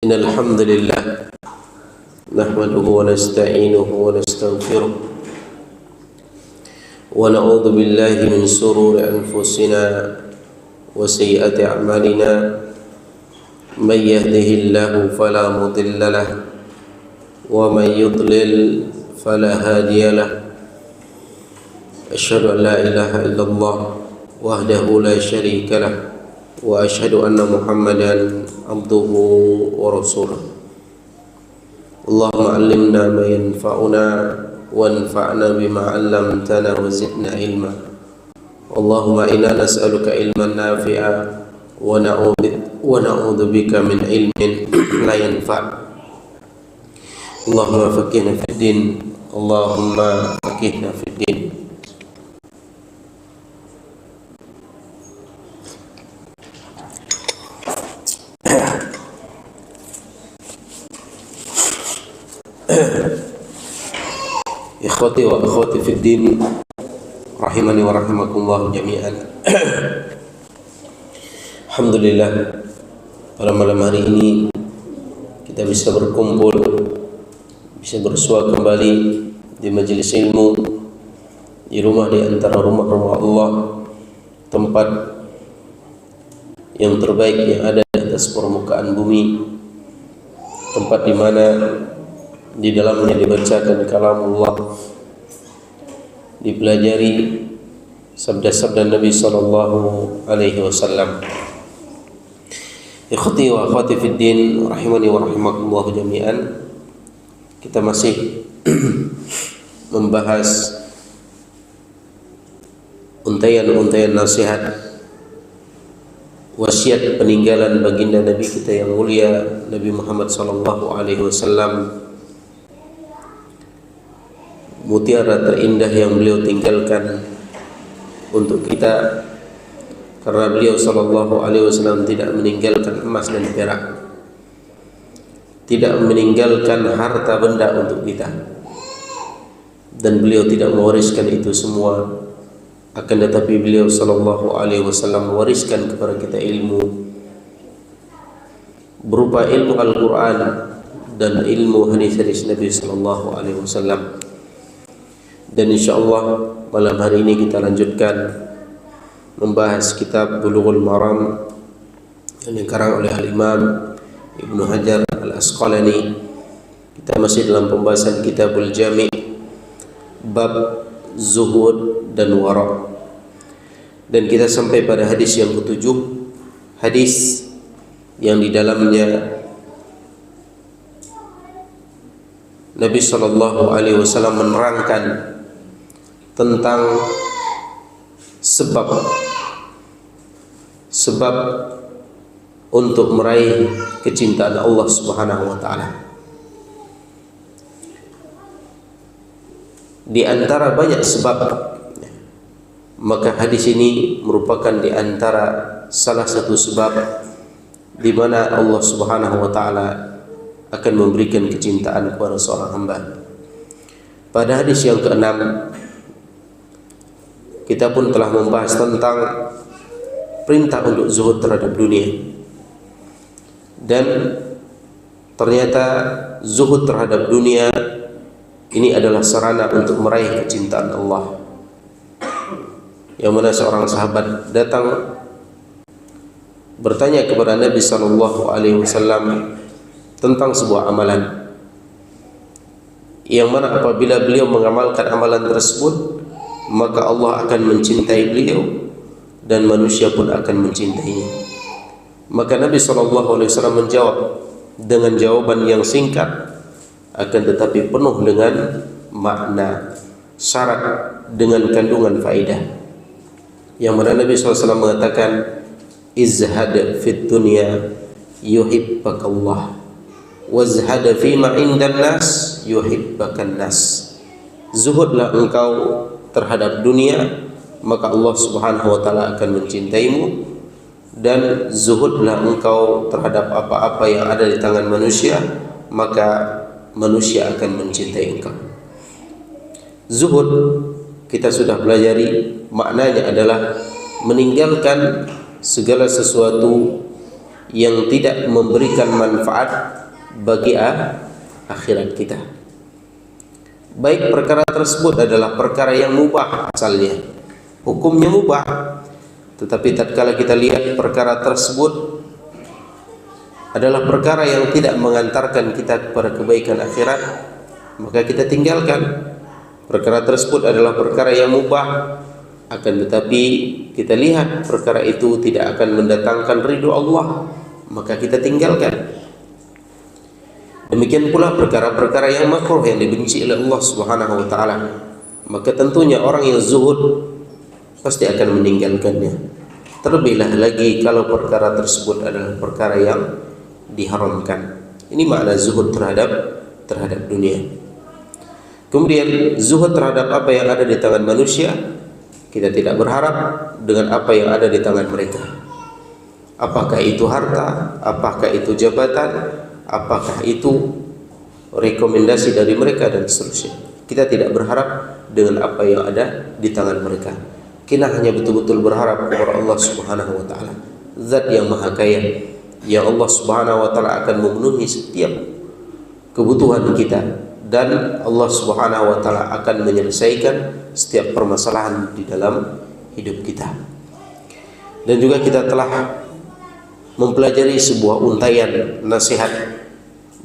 إن الحمد لله نحمده ونستعينه ونستغفره ونعوذ بالله من شرور أنفسنا وسيئات أعمالنا من يهده الله فلا مضل له ومن يضلل فلا هادي له أشهد أن لا إله إلا الله وحده لا شريك له وأشهد أن محمدا عبده ورسوله اللهم علمنا ما ينفعنا وانفعنا بما علمتنا وزدنا علما اللهم إنا نسألك علما نافعا ونعوذ بك من علم لا ينفع اللهم فقهنا في الدين اللهم فقهنا في الدين. Ikhwati wa akhwati fid din rahimani wa rahimakumullah jami'an. Alhamdulillah, pada malam hari ini kita bisa berkumpul, bisa bersua kembali di majelis ilmu, di rumah di antara rumah-rumah Allah, tempat yang terbaik yang ada di atas permukaan bumi, tempat di mana di dalamnya dibacakan kalamullah, dipelajari sabda-sabda Nabi sallallahu alaihi wasallam. Ikhwati wa akhwati fid din rahimani wa rahimakumullah jami'an. Kita masih membahas untayan-untayan nasihat wasiat peninggalan baginda Nabi kita yang mulia Nabi Muhammad sallallahu alaihi wasallam, mutiara terindah yang beliau tinggalkan untuk kita, karena beliau sallallahu alaihi wasallam tidak meninggalkan emas dan perak, tidak meninggalkan harta benda untuk kita, dan beliau tidak mewariskan itu semua, akan tetapi beliau sallallahu alaihi wasallam mewariskan kepada kita ilmu berupa ilmu Al-Quran dan ilmu hadis-hadis Nabi sallallahu alaihi wasallam. Dan insyaallah malam hari ini kita lanjutkan membahas kitab Bulughul Maram yang dikarang oleh Al-Imam Ibnu Hajar Al-Asqalani. Kita masih dalam pembahasan Kitabul Jami' bab zuhud dan wara', dan kita sampai pada hadis yang ketujuh, hadis yang di dalamnya Nabi sallallahu alaihi wasallam menerangkan tentang sebab untuk meraih kecintaan Allah Subhanahu wa taala. Di antara banyak sebab, maka hadis ini merupakan di antara salah satu sebab di mana Allah Subhanahu wa taala akan memberikan kecintaan kepada seorang hamba. Pada hadis yang ke-6 kita pun telah membahas tentang perintah untuk zuhud terhadap dunia, dan ternyata zuhud terhadap dunia ini adalah sarana untuk meraih kecintaan Allah. Yang mana seorang sahabat datang bertanya kepada Nabi sallallahu alaihi wasallam tentang sebuah amalan, yang mana apabila beliau mengamalkan amalan tersebut, maka Allah akan mencintai beliau dan manusia pun akan mencintainya. Maka Nabi SAW menjawab dengan jawaban yang singkat, akan tetapi penuh dengan makna, syarat dengan kandungan faedah. Yang mana Nabi SAW mengatakan, izhad fid dunya yuhibbakallah, wazhad fima indan nas yuhibbakan nas. Zuhudlah engkau terhadap dunia, maka Allah Subhanahu wa taala akan mencintaimu, dan zuhudlah engkau terhadap apa-apa yang ada di tangan manusia, maka manusia akan mencintai engkau. Zuhud kita sudah pelajari, maknanya adalah meninggalkan segala sesuatu yang tidak memberikan manfaat bagi akhirat kita. Baik perkara tersebut adalah perkara yang mubah asalnya, hukumnya mubah, tetapi tatkala kita lihat perkara tersebut adalah perkara yang tidak mengantarkan kita kepada kebaikan akhirat, maka kita tinggalkan. Perkara tersebut adalah perkara yang mubah, akan tetapi kita lihat perkara itu tidak akan mendatangkan ridho Allah, maka kita tinggalkan. Demikian pula perkara-perkara yang makruh yang dibenci oleh Allah Subhanahu wa taala, maka tentunya orang yang zuhud pasti akan meninggalkannya. Terlebihlah lagi kalau perkara tersebut adalah perkara yang diharamkan. Ini makna zuhud terhadap dunia. Kemudian zuhud terhadap apa yang ada di tangan manusia, kita tidak berharap dengan apa yang ada di tangan mereka. Apakah itu harta, apakah itu jabatan, apakah itu rekomendasi dari mereka dan seterusnya. Kita tidak berharap dengan apa yang ada di tangan mereka. Kita hanya betul-betul berharap kepada Allah Subhanahu wa taala, Zat yang Maha Kaya, yang Allah Subhanahu wa taala akan memenuhi setiap kebutuhan kita, dan Allah Subhanahu wa taala akan menyelesaikan setiap permasalahan di dalam hidup kita. Dan juga kita telah mempelajari sebuah untaian nasihat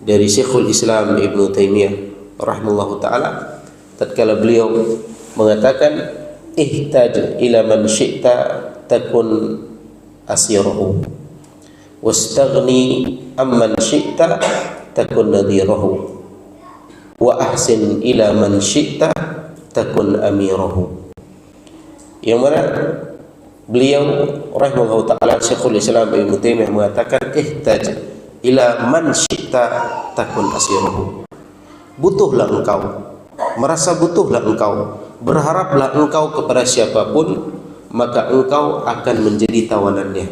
dari Syekhul Islam Ibnu Taimiyah rahimahullahu taala tatkala beliau mengatakan, ihtaj ila man syi'ta takun asirahu wastaghni amman syi'ta takun nadhirahu wa ahsin ila man syi'ta takun amirahu. Yang mana beliau rahimahullah ta'ala Syekhul Islam Ibnu Taimiyah mengatakan, ihtaj ila man syi'ta takun asirahu. Butuhlah engkau, merasa butuhlah engkau, berharaplah engkau kepada siapapun, maka engkau akan menjadi tawanannya.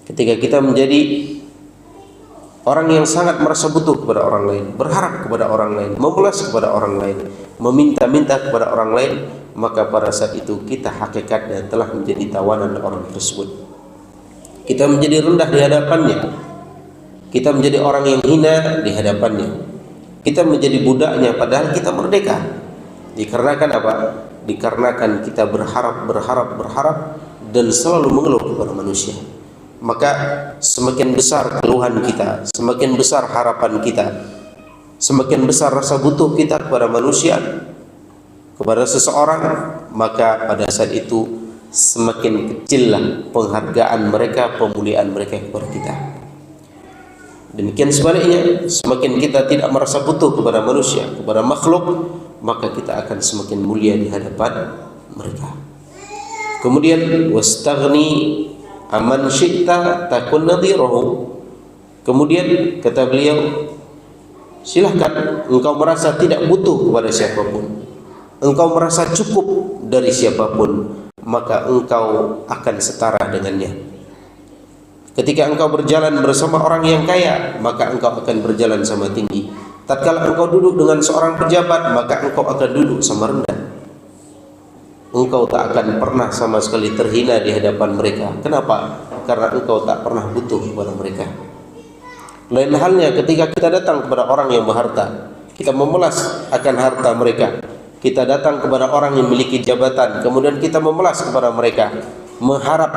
Ketika kita menjadi orang yang sangat merasa butuh kepada orang lain, berharap kepada orang lain, memelas kepada orang lain, meminta-minta kepada orang lain, maka pada saat itu kita hakikatnya telah menjadi tawanan orang tersebut. Kita menjadi rendah di hadapannya, kita menjadi orang yang hina di hadapannya, kita menjadi budaknya padahal kita merdeka. Dikarenakan apa? Dikarenakan kita berharap dan selalu mengeluh kepada manusia. Maka semakin besar keluhan kita, semakin besar harapan kita, semakin besar rasa butuh kita kepada manusia, kepada seseorang, maka pada saat itu semakin kecillah penghargaan mereka, pemuliaan mereka kepada kita. Demikian sebaliknya, semakin kita tidak merasa butuh kepada manusia, kepada makhluk, maka kita akan semakin mulia di hadapan mereka. Kemudian wastaghni aman syi'ta takun nadhirahu. Kemudian kata beliau, silahkan engkau merasa tidak butuh kepada siapapun, engkau merasa cukup dari siapapun, maka engkau akan setara dengannya. Ketika engkau berjalan bersama orang yang kaya, maka engkau akan berjalan sama tinggi. Tatkala engkau duduk dengan seorang pejabat, maka engkau akan duduk sama rendah. Engkau tak akan pernah sama sekali terhina di hadapan mereka. Kenapa? Karena engkau tak pernah butuh kepada mereka. Lain halnya ketika kita datang kepada orang yang berharta, kita memelas akan harta mereka. Kita datang kepada orang yang memiliki jabatan, kemudian kita memelas kepada mereka, mengharap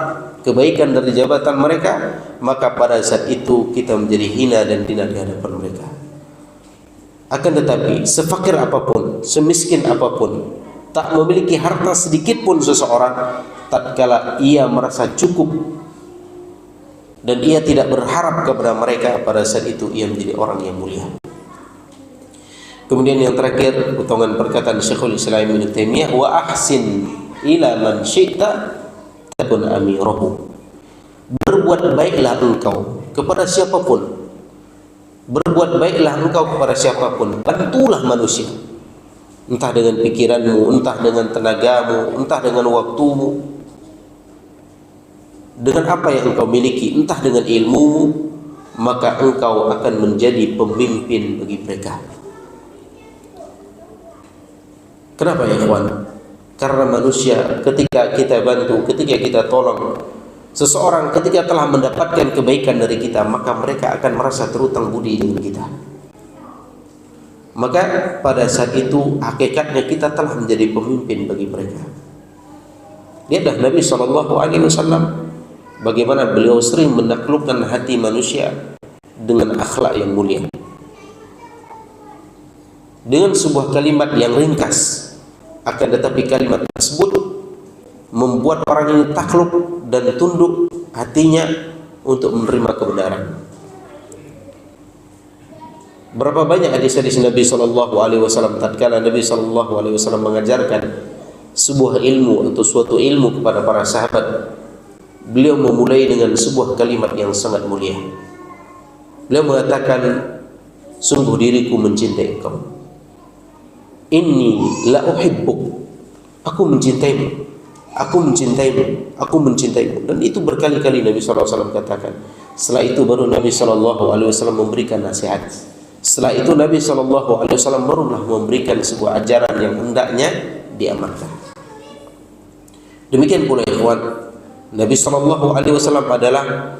kebaikan dari jabatan mereka, maka pada saat itu kita menjadi hina dan hina di hadapan mereka. Akan tetapi sefakir apapun, semiskin apapun, tak memiliki harta sedikit pun seseorang, tatkala ia merasa cukup dan ia tidak berharap kepada mereka, pada saat itu ia menjadi orang yang mulia. Kemudian yang terakhir, potongan perkataan Syekhul Islam Ibnu Taimiyah, wa ahsin ila man syi'ta takun amirahu. Berbuat baiklah engkau kepada siapapun, berbuat baiklah engkau kepada siapapun, bantulah manusia, entah dengan pikiranmu, entah dengan tenagamu, entah dengan waktumu, dengan apa yang engkau miliki, entah dengan ilmumu, maka engkau akan menjadi pemimpin bagi mereka. Kenapa ya kawan? Karena manusia ketika kita bantu, ketika kita tolong, Seseorang ketika telah mendapatkan kebaikan dari kita, maka mereka akan merasa terutang budi dengan kita. Maka pada saat itu hakikatnya kita telah menjadi pemimpin bagi mereka. Lihatlah Nabi SAW, bagaimana beliau sering menaklukkan hati manusia dengan akhlak yang mulia, dengan sebuah kalimat yang ringkas, akan tetapi kalimat tersebut membuat orang ini takluk dan tunduk hatinya untuk menerima kebenaran. Berapa banyak hadis-hadis Nabi SAW tatkala Nabi SAW mengajarkan sebuah ilmu atau suatu ilmu kepada para sahabat, beliau memulai dengan sebuah kalimat yang sangat mulia. Beliau mengatakan, sungguh diriku mencintai engkau. Inni la uhibbuk, aku mencintaimu, aku mencintaimu, aku mencintaimu. Dan itu berkali-kali Nabi SAW katakan. Setelah itu baru Nabi SAW memberikan nasihat. Setelah itu Nabi SAW barulah memberikan sebuah ajaran yang hendaknya diamalkan. Demikian pula ikhwan, Nabi SAW adalah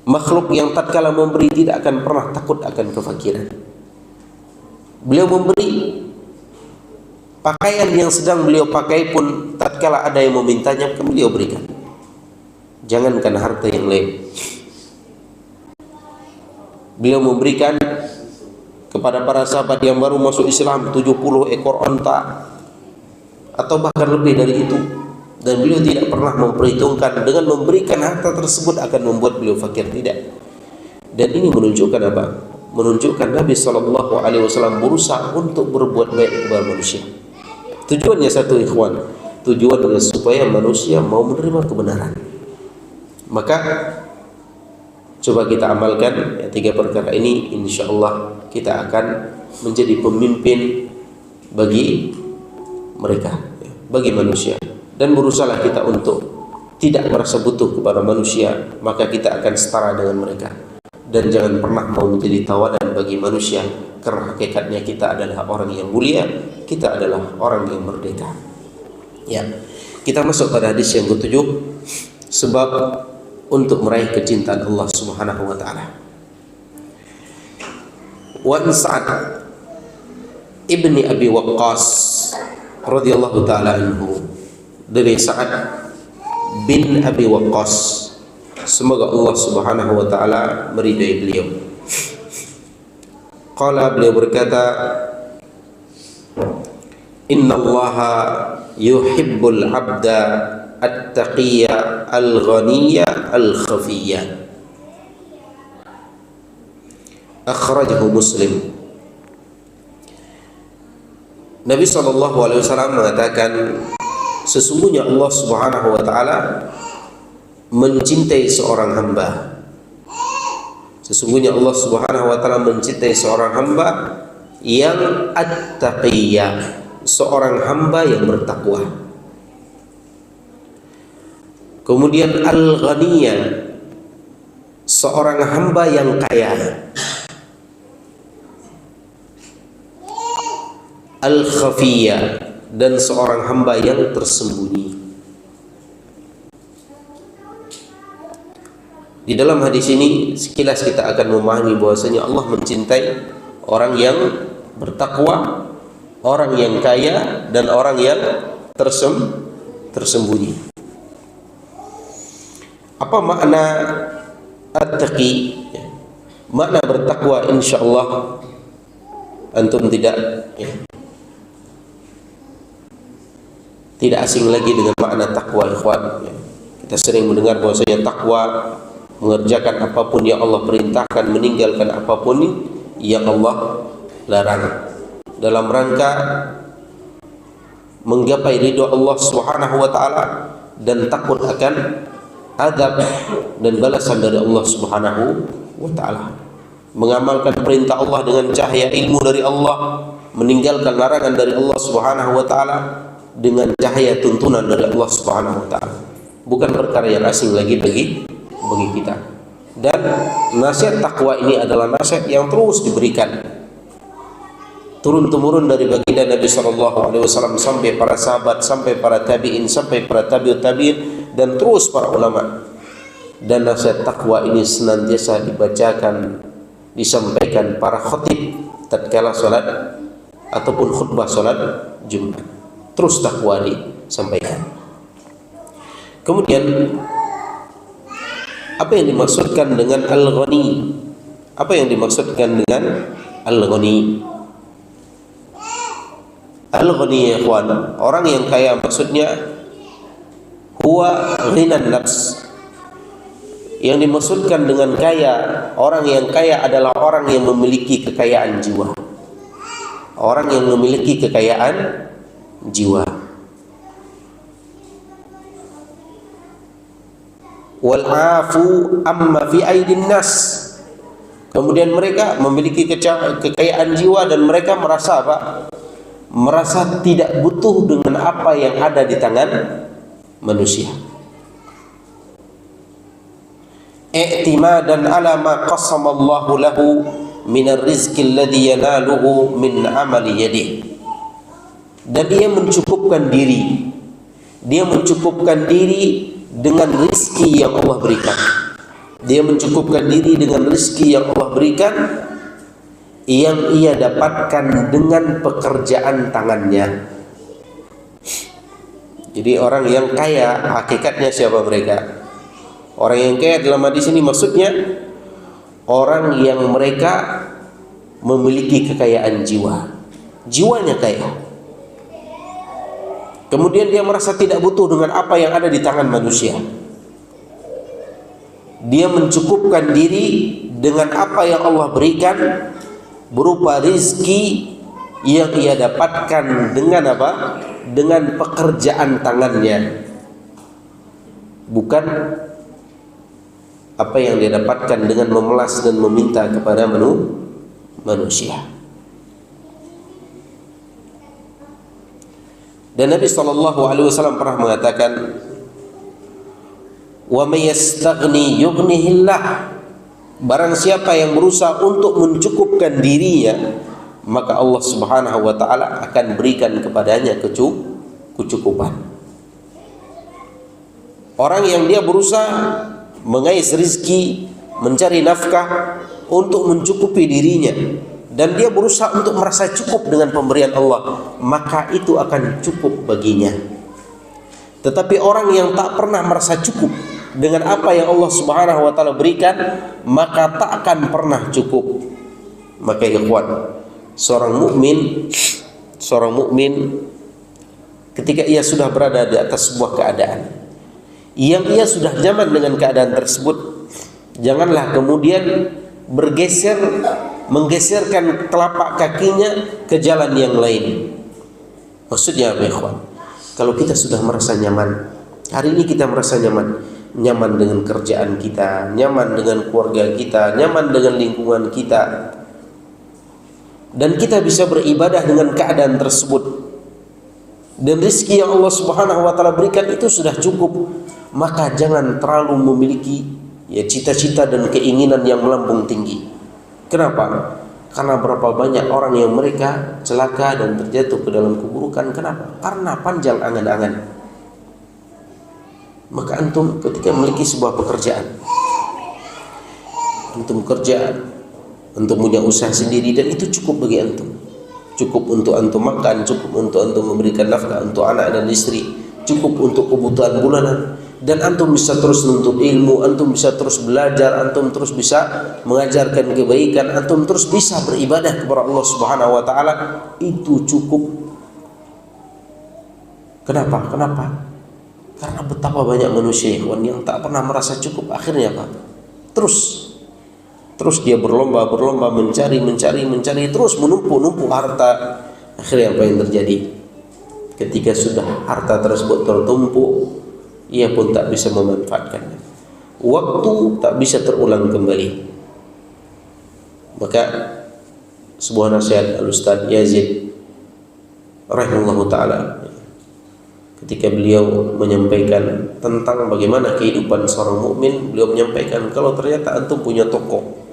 makhluk yang tatkala memberi tidak akan pernah takut akan kefakiran. Beliau memberi pakaian yang sedang beliau pakai pun tatkala ada yang memintanya, beliau berikan. Jangankan harta yang lain, beliau memberikan kepada para sahabat yang baru masuk Islam 70 ekor onta atau bahkan lebih dari itu, dan beliau tidak pernah memperhitungkan dengan memberikan harta tersebut akan membuat beliau fakir, tidak. Dan ini menunjukkan apa? Menunjukkan Nabi SAW berusaha untuk berbuat baik kepada manusia. Tujuannya satu ikhwan, tujuannya supaya manusia mau menerima kebenaran. Maka coba kita amalkan ya, 3 perkara ini, insya Allah kita akan menjadi pemimpin bagi mereka, ya, bagi manusia. Dan berusahalah kita untuk tidak merasa butuh kepada manusia, maka kita akan setara dengan mereka. Dan jangan pernah mau menjadi tawanan bagi manusia, karena hakikatnya kita adalah orang yang mulia, kita adalah orang yang merdeka. Ya, kita masuk pada hadis yang ke-7, sebab untuk meraih kecintaan Allah Subhanahu wa taala. Wa Sa'ad ibni Abi Waqqas radhiyallahu taala anhu, dari Sa'ad bin Abi Waqqas, semoga Allah Subhanahu wa taala meridai beliau. Qala, beliau berkata, innallaha yuhibbul abda at-taqiyya al-ghaniyya al-khafiyya. Akhrajahu Muslim. Nabi SAW mengatakan, sesungguhnya Allah Subhanahu wa taala mencintai seorang hamba. Sesungguhnya Allah Subhanahu wa taala mencintai seorang hamba yang at-taqiyya, seorang hamba yang bertakwa. Kemudian al-ghaniyya, seorang hamba yang kaya. Al-khafiyya, dan seorang hamba yang tersembunyi. Di dalam hadis ini sekilas kita akan memahami bahwasanya Allah mencintai orang yang bertakwa, orang yang kaya, dan orang yang tersembunyi. Apa makna at-taqi? Makna bertakwa insyaallah antum tidak asing lagi dengan makna takwa, ikhwan. Kita sering mendengar bahwasanya takwa mengerjakan apapun yang Allah perintahkan, meninggalkan apapun yang Allah larang, dalam rangka menggapai ridho Allah Subhanahu wa taala dan takut akan azab dan balasan dari Allah Subhanahu wa taala. Mengamalkan perintah Allah dengan cahaya ilmu dari Allah, meninggalkan larangan dari Allah Subhanahu wa taala dengan cahaya tuntunan dari Allah Subhanahu wa taala. Bukan perkara yang asing lagi bagi kita. Dan nasihat takwa ini adalah nasihat yang terus diberikan turun temurun dari baginda Nabi SAW sampai para sahabat, sampai para tabi'in, sampai para tabi'ut tabi'in, dan terus para ulama. Dan nasihat takwa ini senantiasa dibacakan, disampaikan para khatib tatkala salat ataupun khutbah salat Jumat. Terus takwa disampaikan. Kemudian apa yang dimaksudkan dengan al-ghani? Apa yang dimaksudkan dengan al-ghani? Al-ghani ya ikhwan, orang yang kaya maksudnya huwa ghinan nafs. Yang dimaksudkan dengan kaya, orang yang kaya adalah orang yang memiliki kekayaan jiwa. Orang yang memiliki kekayaan jiwa. Wal afu amma fi aidin nas. Kemudian mereka memiliki kekayaan jiwa dan mereka merasa apa? Merasa tidak butuh dengan apa yang ada di tangan manusia. I'timadan ala ma qasamallahu lahu minar rizqi alladhi yanaluhu min amali yadihi. Dan dia mencukupkan diri. Dia mencukupkan diri dengan rizki yang Allah berikan. Dia mencukupkan diri dengan rizki yang Allah berikan, yang ia dapatkan dengan pekerjaan tangannya. Jadi orang yang kaya hakikatnya siapa mereka? Orang yang kaya dalam hadis ini maksudnya orang yang mereka memiliki kekayaan jiwa. Jiwanya kaya. Kemudian dia merasa tidak butuh dengan apa yang ada di tangan manusia. Dia mencukupkan diri dengan apa yang Allah berikan berupa rizki yang ia dapatkan dengan apa? Dengan pekerjaan tangannya. Bukan apa yang dia dapatkan dengan memelas dan meminta kepada manusia. Dan Nabi SAW pernah mengatakan, wa may yastaghni yughnihillah. Barang siapa yang berusaha untuk mencukupkan dirinya, maka Allah Subhanahu wa taala akan berikan kepadanya kecukupan. Orang yang dia berusaha mengais rizki, mencari nafkah untuk mencukupi dirinya, dan dia berusaha untuk merasa cukup dengan pemberian Allah, maka itu akan cukup baginya. Tetapi orang yang tak pernah merasa cukup dengan apa yang Allah Subhanahu wa taala berikan, maka tak akan pernah cukup. Maka ikhwan, seorang mukmin ketika ia sudah berada di atas sebuah keadaan yang ia sudah nyaman dengan keadaan tersebut, janganlah kemudian menggeserkan telapak kakinya ke jalan yang lain. Maksudnya apa ikhwan? Kalau kita sudah merasa nyaman, hari ini kita merasa nyaman dengan kerjaan kita, nyaman dengan keluarga kita, nyaman dengan lingkungan kita, dan kita bisa beribadah dengan keadaan tersebut, dan rezeki yang Allah Subhanahu wa taala berikan itu sudah cukup, maka jangan terlalu memiliki cita-cita dan keinginan yang melambung tinggi. Kenapa? Karena berapa banyak orang yang mereka celaka dan terjatuh ke dalam keburukan. Kenapa? Karena panjang angan-angan. Maka antum ketika memiliki sebuah pekerjaan, antum kerja, antum punya usaha sendiri, dan itu cukup bagi antum. Cukup untuk antum makan, cukup untuk antum memberikan nafkah untuk anak dan istri, cukup untuk kebutuhan bulanan. Dan antum bisa terus menuntut ilmu, antum bisa terus belajar, antum terus bisa mengajarkan kebaikan, antum terus bisa beribadah kepada Allah Subhanahu wa taala. Itu cukup. Kenapa? Karena betapa banyak manusia yang tak pernah merasa cukup. Akhirnya apa? Terus dia berlomba mencari, terus menumpuk harta. Akhirnya apa yang terjadi? Ketika sudah harta tersebut tertumpuk, ia pun tak bisa memanfaatkannya. Waktu tak bisa terulang kembali. Maka sebuah nasihat Al-Ustaz Yazid rahimahullah ta'ala, ketika beliau menyampaikan tentang bagaimana kehidupan seorang mukmin, beliau menyampaikan, kalau ternyata antum punya toko,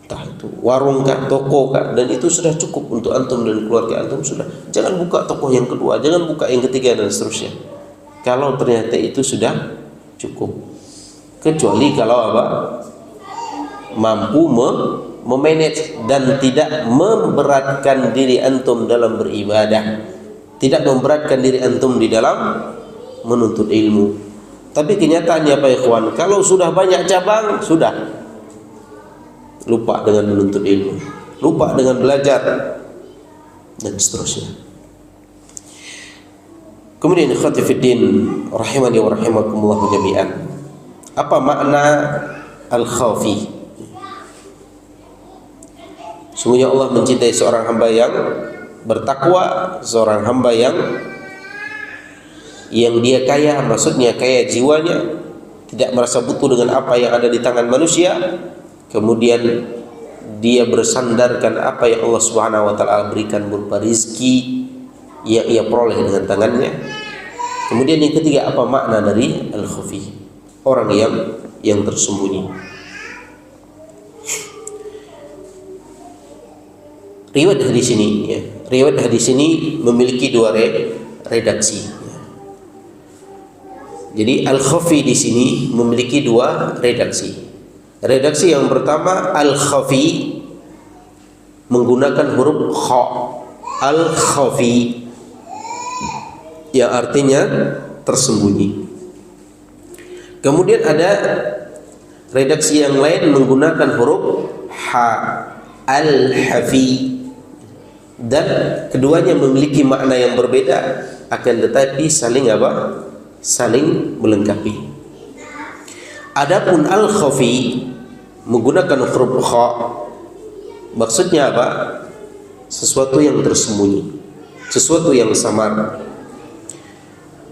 entah itu warung kah, toko kah, dan itu sudah cukup untuk antum dan keluarga antum, sudah, jangan buka toko yang kedua, jangan buka yang ketiga, dan seterusnya. kalau ternyata itu sudah cukup. Kecuali kalau apa? Mampu memanage dan tidak memberatkan diri antum dalam beribadah, tidak memberatkan diri antum di dalam menuntut ilmu. Tapi kenyataannya Pak Ikhwan, kalau sudah banyak cabang, sudah lupa dengan menuntut ilmu, lupa dengan belajar, dan seterusnya. Kemudian ikhwati fiddin rahimani wa rahimakumullah jami'an. Apa makna al-khafi? Sungguhnya Allah mencintai seorang hamba yang bertakwa, seorang hamba yang dia kaya, maksudnya kaya jiwanya, tidak merasa butuh dengan apa yang ada di tangan manusia. Kemudian dia bersandarkan apa yang Allah Subhanahu wa taala berikan berupa rizki yang ia peroleh dengan tangannya. Kemudian yang ketiga, apa makna dari al-khafi? Orang yang tersembunyi. Riwayat hadis ini, riwayat hadis ini memiliki dua redaksi. Jadi al-khafi di sini memiliki dua redaksi. Redaksi yang pertama, al-khafi menggunakan huruf kha, al-khafi, yang artinya tersembunyi. Kemudian ada redaksi yang lain menggunakan huruf ha, al-hafi, dan keduanya memiliki makna yang berbeda, akan tetapi saling apa? Saling melengkapi. Adapun al-khafi menggunakan huruf kha, maksudnya apa? Sesuatu yang tersembunyi, sesuatu yang samar.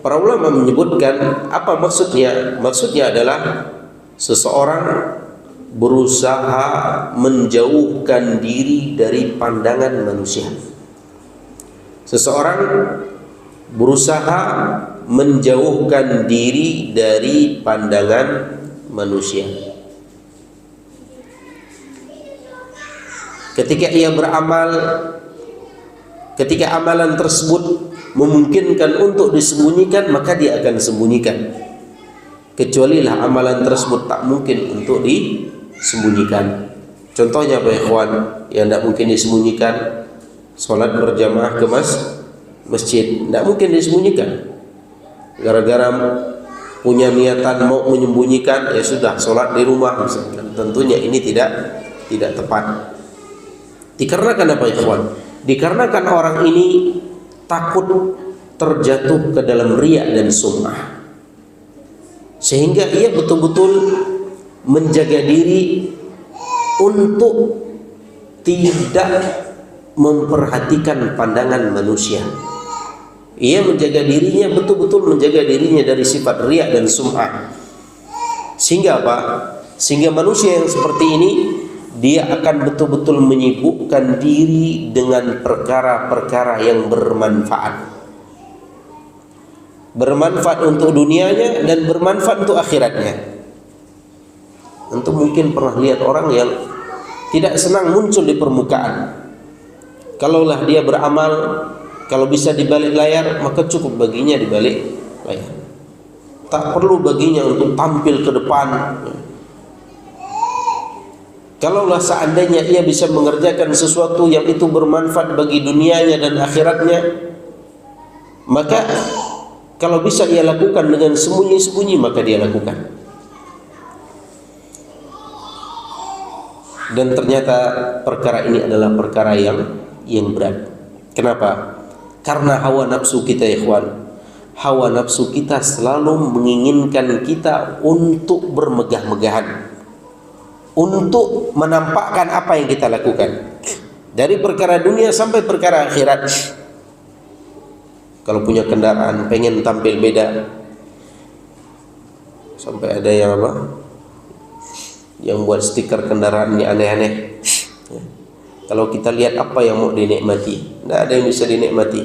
Para ulama menyebutkan apa maksudnya? Maksudnya adalah seseorang berusaha menjauhkan diri dari pandangan manusia. Seseorang berusaha menjauhkan diri dari pandangan manusia. Ketika ia beramal, ketika amalan tersebut memungkinkan untuk disembunyikan, maka dia akan sembunyikan. Kecuali lah amalan tersebut tak mungkin untuk disembunyikan. Contohnya Pak Ikhwan, yang tidak mungkin disembunyikan, sholat berjamaah ke masjid, tidak mungkin disembunyikan. Gara-gara punya niatan mau menyembunyikan, ya sudah sholat di rumah misalkan. Tentunya ini tidak tepat. Dikarenakan apa Ikhwan? Dikarenakan orang ini takut terjatuh ke dalam riya dan sum'ah, sehingga ia betul-betul menjaga diri untuk tidak memperhatikan pandangan manusia. Ia menjaga dirinya, betul-betul menjaga dirinya dari sifat riya dan sum'ah. Sehingga apa? Sehingga manusia yang seperti ini, dia akan betul-betul menyibukkan diri dengan perkara-perkara yang bermanfaat. Bermanfaat untuk dunianya dan bermanfaat untuk akhiratnya. Antum mungkin pernah lihat orang yang tidak senang muncul di permukaan. Kalaulah dia beramal, kalau bisa di balik layar, maka cukup baginya di balik layar. Tak perlu baginya untuk tampil ke depan. Kalaulah seandainya ia bisa mengerjakan sesuatu yang itu bermanfaat bagi dunianya dan akhiratnya, maka kalau bisa ia lakukan dengan sembunyi-sembunyi, maka dia lakukan. Dan ternyata perkara ini adalah perkara yang berat. Kenapa? Karena hawa nafsu kita, ikhwan, hawa nafsu kita selalu menginginkan kita untuk bermegah-megahan, untuk menampakkan apa yang kita lakukan, dari perkara dunia sampai perkara akhirat. Kalau punya kendaraan pengen tampil beda, sampai ada yang apa? Yang buat stiker kendaraannya aneh-aneh. Kalau kita lihat apa yang mau dinikmati, tidak ada yang bisa dinikmati.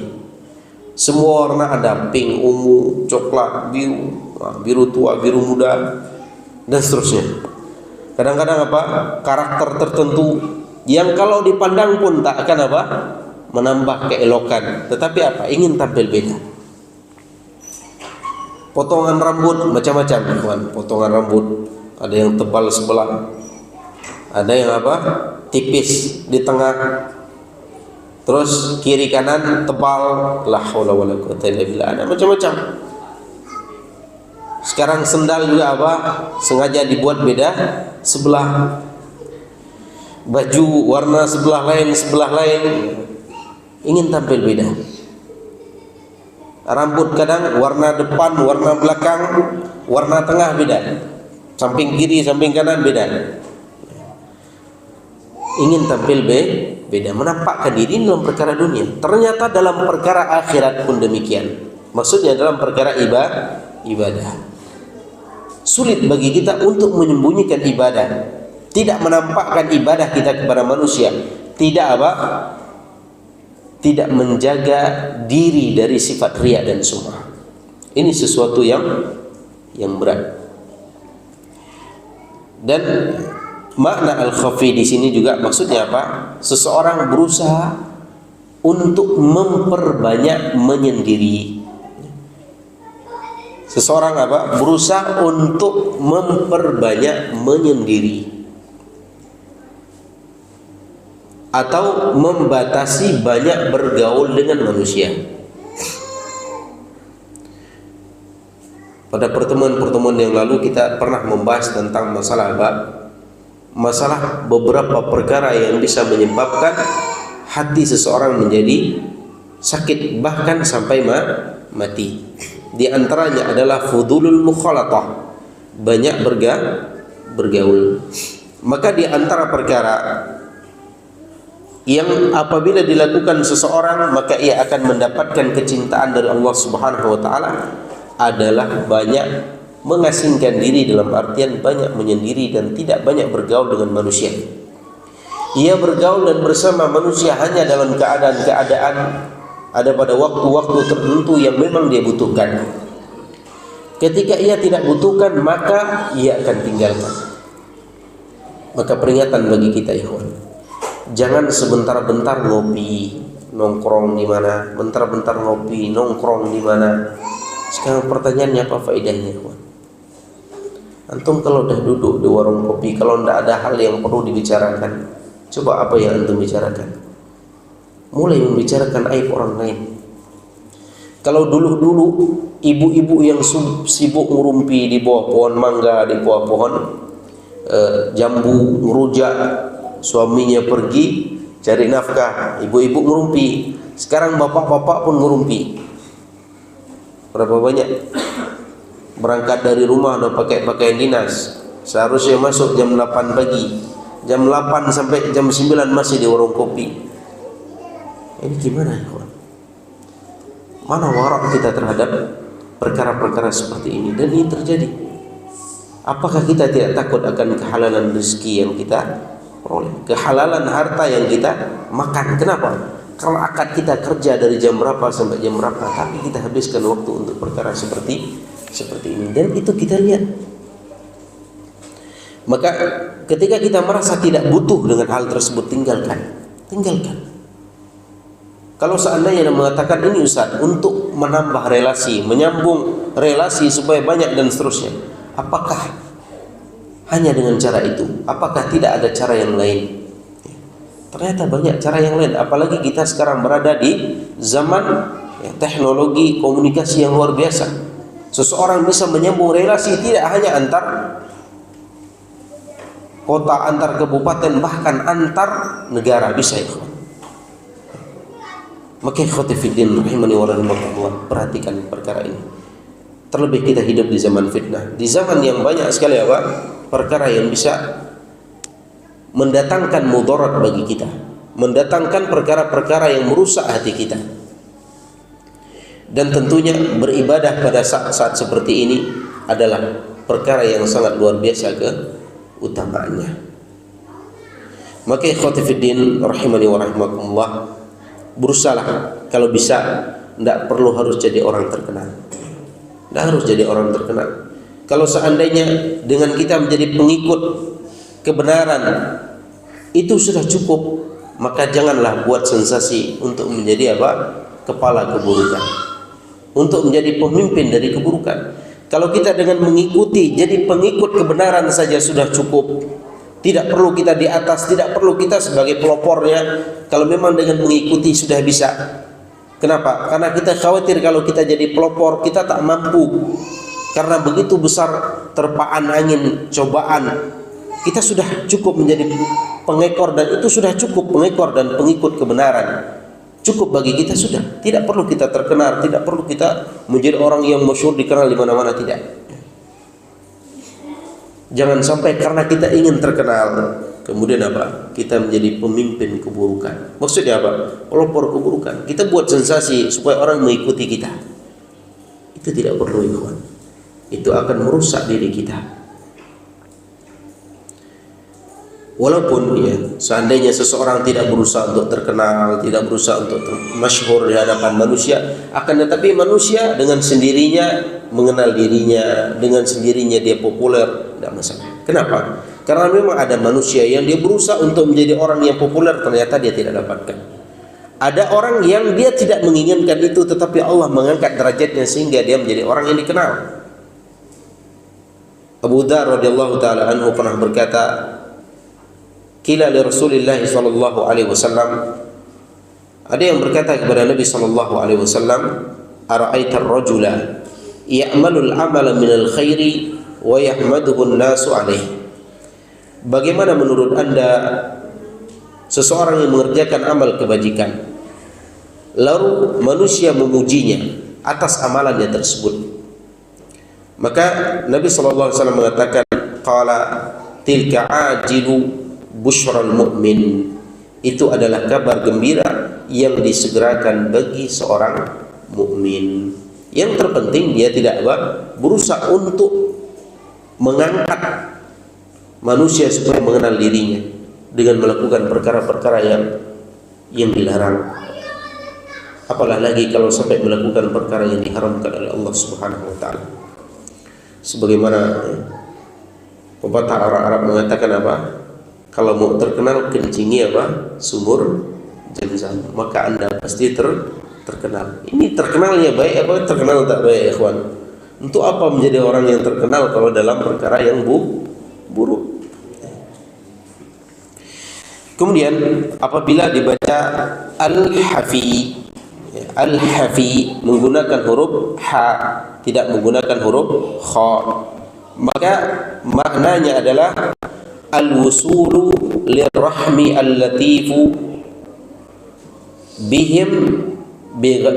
Semua warna ada, pink, ungu, coklat, biru, biru tua, biru muda, dan seterusnya. Kadang-kadang apa? Karakter tertentu yang kalau dipandang pun tak akan apa? Menambah keelokan, tetapi apa? Ingin tampil beda. Potongan rambut macam-macam, kawan. Potongan rambut ada yang tebal sebelah, ada yang apa? Tipis di tengah. Terus kiri kanan tebal, la haula wala quwata illa billah. Ada macam-macam. Sekarang sendal juga apa? Sengaja dibuat beda sebelah. Baju warna sebelah lain, ingin tampil beda. Rambut kadang warna depan, warna belakang, warna tengah beda. Samping kiri, samping kanan beda. Ingin tampil beda, menampakkan diri dalam perkara dunia. Ternyata dalam perkara akhirat pun demikian. Maksudnya dalam perkara ibadah. Sulit bagi kita untuk menyembunyikan ibadah, tidak menampakkan ibadah kita kepada manusia, tidak apa? Tidak menjaga diri dari sifat riya dan sum'ah. Ini sesuatu yang berat. Dan makna al-khafi di sini juga maksudnya apa? Seseorang berusaha untuk memperbanyak menyendiri. Seseorang apa? Berusaha untuk memperbanyak menyendiri, atau membatasi banyak bergaul dengan manusia. Pada pertemuan-pertemuan yang lalu kita pernah membahas tentang masalah apa? Masalah beberapa perkara yang bisa menyebabkan hati seseorang menjadi sakit, bahkan sampai mati. Di antaranya adalah fudulul mukhalatah, banyak bergaul. Maka di antara perkara yang apabila dilakukan seseorang maka ia akan mendapatkan kecintaan dari Allah Subhanahu wa taala adalah banyak mengasingkan diri, dalam artian banyak menyendiri dan tidak banyak bergaul dengan manusia. Ia bergaul dan bersama manusia hanya dalam keadaan-keadaan ada pada waktu-waktu tertentu yang memang dia butuhkan. Ketika ia tidak butuhkan maka ia akan tinggalkan. Maka peringatan bagi kita, ikhwan, jangan sebentar-bentar ngopi, nongkrong di mana, bentar-bentar ngopi, nongkrong di mana. Sekarang pertanyaannya apa faedahnya, ikhwan? Antum kalau dah duduk di warung kopi, kalau tidak ada hal yang perlu dibicarakan, coba apa yang antum bicarakan? Mulai membicarakan aib orang lain. Kalau dulu-dulu ibu-ibu yang sibuk ngurumpi di bawah pohon mangga, di bawah pohon jambu, ngerujak, suaminya pergi cari nafkah, ibu-ibu ngurumpi. Sekarang bapak-bapak pun ngurumpi. Berapa banyak? Berangkat dari rumah udah pakai pakaian dinas, seharusnya masuk jam 8 pagi, jam 8 sampai jam 9 masih di warung kopi. Ini gimana, kawan? Mana warak kita terhadap perkara-perkara seperti ini? Dan ini terjadi. Apakah kita tidak takut akan kehalalan rezeki yang kita peroleh, kehalalan harta yang kita makan? Kenapa? Kalau akad kita kerja dari jam berapa sampai jam berapa, tapi kita habiskan waktu untuk perkara seperti ini, dan itu kita lihat. Maka ketika kita merasa tidak butuh dengan hal tersebut, tinggalkan. Kalau seandainya Anda mengatakan ini Ustaz untuk menambah relasi, menyambung relasi supaya banyak dan seterusnya, apakah hanya dengan cara itu? Apakah tidak ada cara yang lain? Ternyata banyak cara yang lain. Apalagi kita sekarang berada di zaman teknologi komunikasi yang luar biasa. Seseorang bisa menyambung relasi tidak hanya antar kota, antar kabupaten, bahkan antar negara bisa, ya. Maka ikhwati fiddin rahimani wa rahimakumullah, perhatikan perkara ini. Terlebih kita hidup di zaman fitnah, di zaman yang banyak sekali perkara yang bisa mendatangkan mudarat bagi kita, mendatangkan perkara-perkara yang merusak hati kita. Dan tentunya beribadah pada saat-saat seperti ini adalah perkara yang sangat luar biasa keutamaannya. Maka ikhwati fiddin rahimani wa rahimakumullah, berusahalah kalau bisa tidak perlu harus jadi orang terkenal. Tidak harus jadi orang terkenal. Kalau seandainya dengan kita menjadi pengikut kebenaran itu sudah cukup, maka janganlah buat sensasi untuk menjadi kepala keburukan. untuk menjadi pemimpin dari keburukan. Kalau kita dengan mengikuti, jadi pengikut kebenaran saja sudah cukup. Tidak perlu kita di atas, tidak perlu kita sebagai pelopornya. Kalau memang dengan mengikuti sudah bisa. Kenapa? Karena kita khawatir kalau kita jadi pelopor, kita tak mampu. Karena begitu besar terpaan angin, cobaan. Kita sudah cukup menjadi pengekor, dan itu sudah cukup pengekor dan pengikut kebenaran. Cukup bagi kita sudah. Tidak perlu kita terkenal, tidak perlu kita menjadi orang yang masyhur dikenal di mana-mana, tidak. Jangan sampai karena kita ingin terkenal kemudian apa? Kita menjadi pemimpin keburukan. Maksudnya apa? Pelopor keburukan. Kita buat sensasi supaya orang mengikuti kita. Itu tidak perlu, ikhwan. Itu akan merusak diri kita. Walaupun seandainya seseorang tidak berusaha untuk terkenal, tidak berusaha untuk masyhur di hadapan manusia, akan tetapi manusia dengan sendirinya mengenal dirinya, dengan sendirinya dia populer, tidak masalah. Kenapa? Karena memang ada manusia yang dia berusaha untuk menjadi orang yang populer, ternyata dia tidak dapatkan. Ada orang yang dia tidak menginginkan itu, tetapi Allah mengangkat derajatnya sehingga dia menjadi orang yang dikenal. Abu Dzar radhiyallahu taala anhu pernah berkata, qila li Rasulillah sallallahu alaihi wasallam, ada yang berkata kepada Nabi sallallahu alaihi wasallam, ara'aita ar-rajula ya'malu al-amala min al-khairi wa yahmaduhu an-nasu alaihi. Bagaimana menurut Anda seseorang yang mengerjakan amal kebajikan lalu manusia memujinya atas amalannya tersebut? Maka Nabi sallallahu alaihi wasallam mengatakan, qala tilka ajilu busyral mu'min, itu adalah kabar gembira yang disegerakan bagi seorang mukmin. Yang terpenting dia tidak berusaha untuk mengangkat manusia supaya mengenal dirinya dengan melakukan perkara-perkara yang dilarang. Apalah lagi kalau sampai melakukan perkara yang diharamkan oleh Allah Subhanahu wa taala. Sebagaimana pepatah orang Arab mengatakan apa? Kalau mau terkenal, kencingi apa? Sumur Zam-Zam, maka Anda pasti terkenal. Ini terkenalnya baik apa terkenal tak baik, ikhwan? Untuk apa menjadi orang yang terkenal kalau dalam perkara yang buruk? Kemudian apabila dibaca al-hafi, al-hafi menggunakan huruf ha, tidak menggunakan huruf kha, maka maknanya adalah al-wusulu lirrahmi al-latifu bihim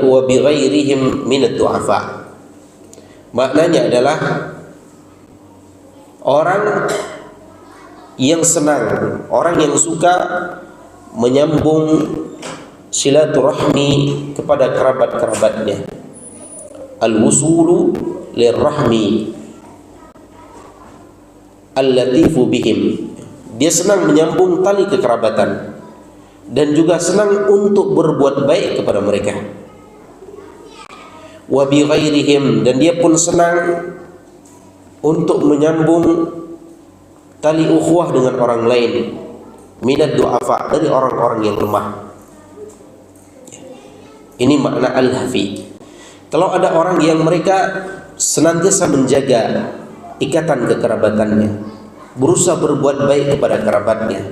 wa bighairihim min ad-du'afa. Maknanya adalah orang yang senang, orang yang suka menyambung silaturahmi kepada kerabat-kerabatnya. Al-wusulu lirrahmi al-latifu bihim, dia senang menyambung tali kekerabatan dan juga senang untuk berbuat baik kepada mereka. Wa bi ghairihim, dan dia pun senang untuk menyambung tali ukhuwah dengan orang lain, minad du'afa, dari orang-orang yang lemah. Ini makna al-hafi. Kalau ada orang yang mereka senantiasa menjaga ikatan kekerabatannya, berusaha berbuat baik kepada kerabatnya,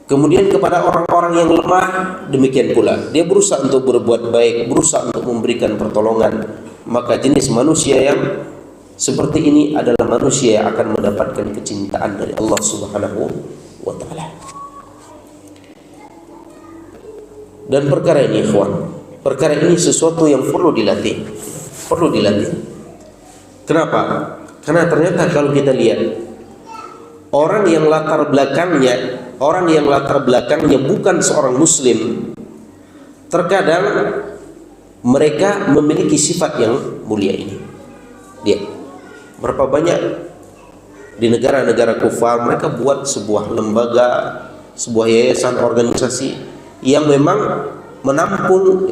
kemudian kepada orang-orang yang lemah demikian pula dia berusaha untuk berbuat baik, berusaha untuk memberikan pertolongan, maka jenis manusia yang seperti ini adalah manusia yang akan mendapatkan kecintaan dari Allah Subhanahu wa taala. Dan perkara ini, ikhwan, perkara ini sesuatu yang perlu dilatih. Kenapa? Karena ternyata kalau kita lihat orang yang latar belakangnya bukan seorang muslim, terkadang mereka memiliki sifat yang mulia ini. Dia berapa banyak di negara-negara kufar mereka buat sebuah lembaga, sebuah yayasan, organisasi yang memang menampung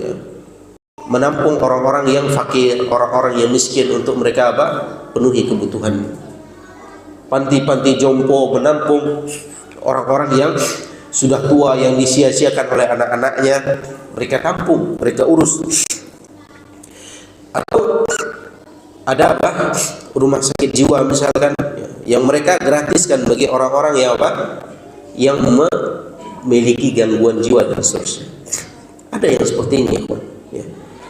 orang-orang yang fakir, orang-orang yang miskin, untuk mereka penuhi kebutuhan. Panti-panti jompo menampung orang-orang yang sudah tua, yang disia-siakan oleh anak-anaknya, mereka tampung, mereka urus. Atau ada apa? Rumah sakit jiwa misalkan, yang mereka gratiskan bagi orang-orang yang apa? Yang memiliki gangguan jiwa dan seterusnya. Ada yang seperti ini, ya.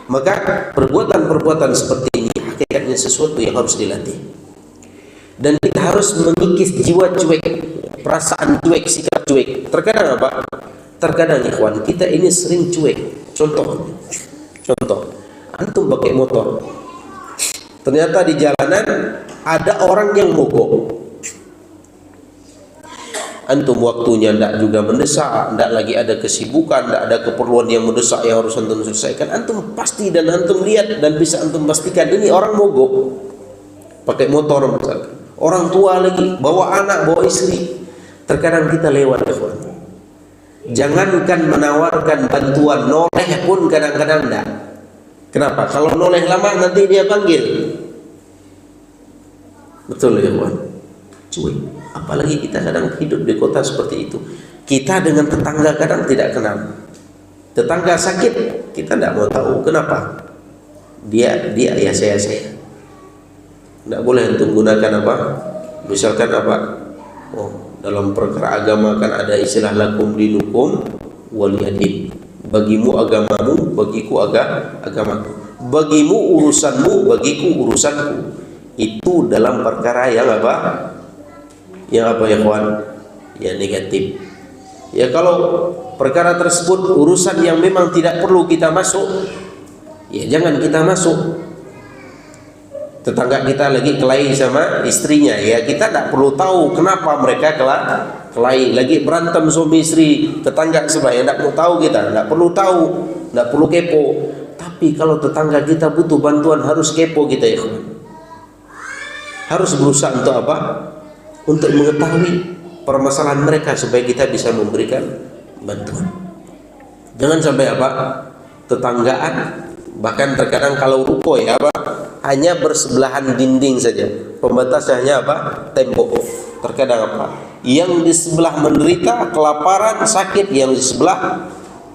Maka perbuatan-perbuatan seperti ini hakikatnya sesuatu yang harus dilatih. Dan kita harus mengikis jiwa cuek, perasaan cuek, sikap cuek. Terkadang apa? Terkadang ikhwan, kita ini sering cuek. Contoh, antum pakai motor, ternyata di jalanan ada orang yang mogok. Antum waktunya tidak juga mendesak, tidak lagi ada kesibukan, tidak ada keperluan yang mendesak yang harus antum selesaikan. Antum pasti dan antum lihat dan bisa antum pastikan ini orang mogok, pakai motor misalkan. Orang tua lagi, bawa anak, bawa istri. Terkadang kita lewat, ikhwan. Jangankan menawarkan bantuan, noleh pun kadang-kadang tidak. Kenapa? Kalau noleh lama nanti dia panggil. Betul ya, ikhwan? Cuy, apalagi kita kadang hidup di kota seperti itu. Kita dengan tetangga kadang tidak kenal. Tetangga sakit, kita tidak mau tahu. Kenapa? Dia ya saya. Tidak boleh untuk gunakan apa? Misalkan apa? Oh, dalam perkara agama kan ada istilah lakum dinukum waliyadin. Bagimu agamamu, bagiku agamaku. Bagimu urusanmu, bagiku urusanku. Itu dalam perkara yang apa? Yang apa ya kawan? Yang negatif. Ya kalau perkara tersebut urusan yang memang tidak perlu kita masuk, ya jangan kita masuk. Tetangga kita lagi kelahi sama istrinya, ya kita tidak perlu tahu kenapa mereka kelahi, lagi berantem suami istri, tetangga sebelah yang tidak mau tahu, kita tidak perlu tahu, tidak perlu kepo. Tapi kalau tetangga kita butuh bantuan harus kepo kita, ya harus berusaha untuk apa? Untuk mengetahui permasalahan mereka supaya kita bisa memberikan bantuan. Jangan sampai apa? Tetanggaan, bahkan terkadang kalau ruko ya apa? Hanya bersebelahan dinding saja. Pembatasnya hanya apa? Tembok. Terkadang apa? Yang di sebelah menderita, kelaparan, sakit, yang di sebelah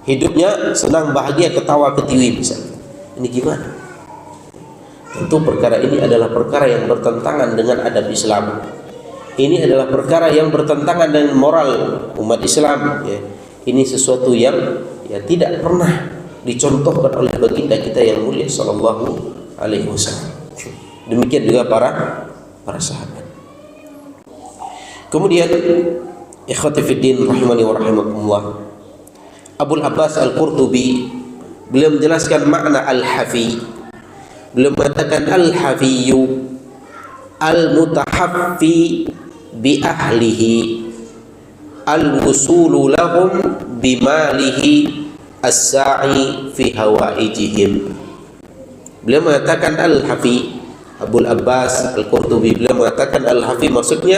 hidupnya senang, bahagia, ketawa, ketiwi misalnya. Ini gimana? Tentu perkara ini adalah perkara yang bertentangan dengan adab Islam. Ini adalah perkara yang bertentangan dengan moral umat Islam, ya. Ini sesuatu yang ya tidak pernah dicontohkan oleh baginda kita yang mulia sallallahu alaihi wasallam. Demikian juga para sahabat. Kemudian ikhwati fiddin rahimani wa rahimakumullah, Abul Abbas Al-Qurtubi beliau menjelaskan makna al-hafi. Beliau mengatakan al-hafiyyu al-mutahaffi bi ahlihi al-wusulu lahum bimalihi as-sa'i fi hawaijihim. Beliau mengatakan al-hafi, Abul Abbas Al-Qurtubi beliau mengatakan al-hafi maksudnya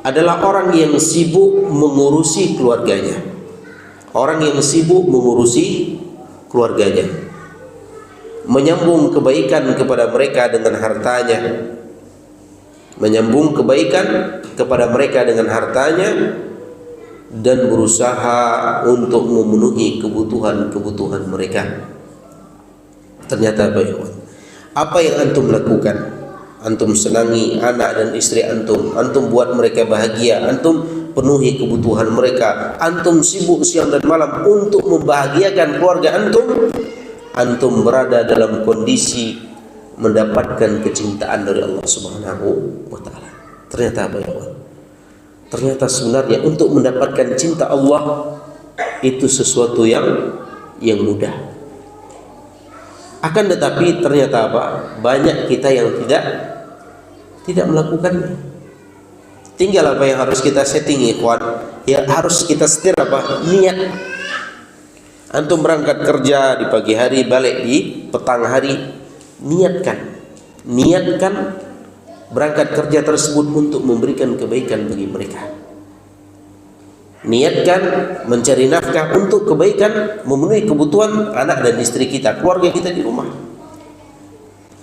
adalah orang yang sibuk mengurusi keluarganya. Orang yang sibuk mengurusi keluarganya, menyambung kebaikan kepada mereka dengan hartanya, menyambung kebaikan kepada mereka dengan hartanya, dan berusaha untuk memenuhi kebutuhan-kebutuhan mereka. Ternyata apa yang antum lakukan? Antum senangi anak dan istri antum, antum buat mereka bahagia, antum penuhi kebutuhan mereka, antum sibuk siang dan malam untuk membahagiakan keluarga antum. Antum berada dalam kondisi mendapatkan kecintaan dari Allah Subhanahu wa taala. Ternyata apa ya Allah? Ternyata sebenarnya untuk mendapatkan cinta Allah itu sesuatu yang mudah. Akan tetapi ternyata apa? Banyak kita yang tidak melakukannya. Tinggal apa yang harus kita setting, ikhwan. Ya harus kita setir apa? Niat. Antum berangkat kerja di pagi hari, balik di petang hari, niatkan berangkat kerja tersebut untuk memberikan kebaikan bagi mereka. Niatkan mencari nafkah untuk kebaikan, memenuhi kebutuhan anak dan istri kita, keluarga kita di rumah.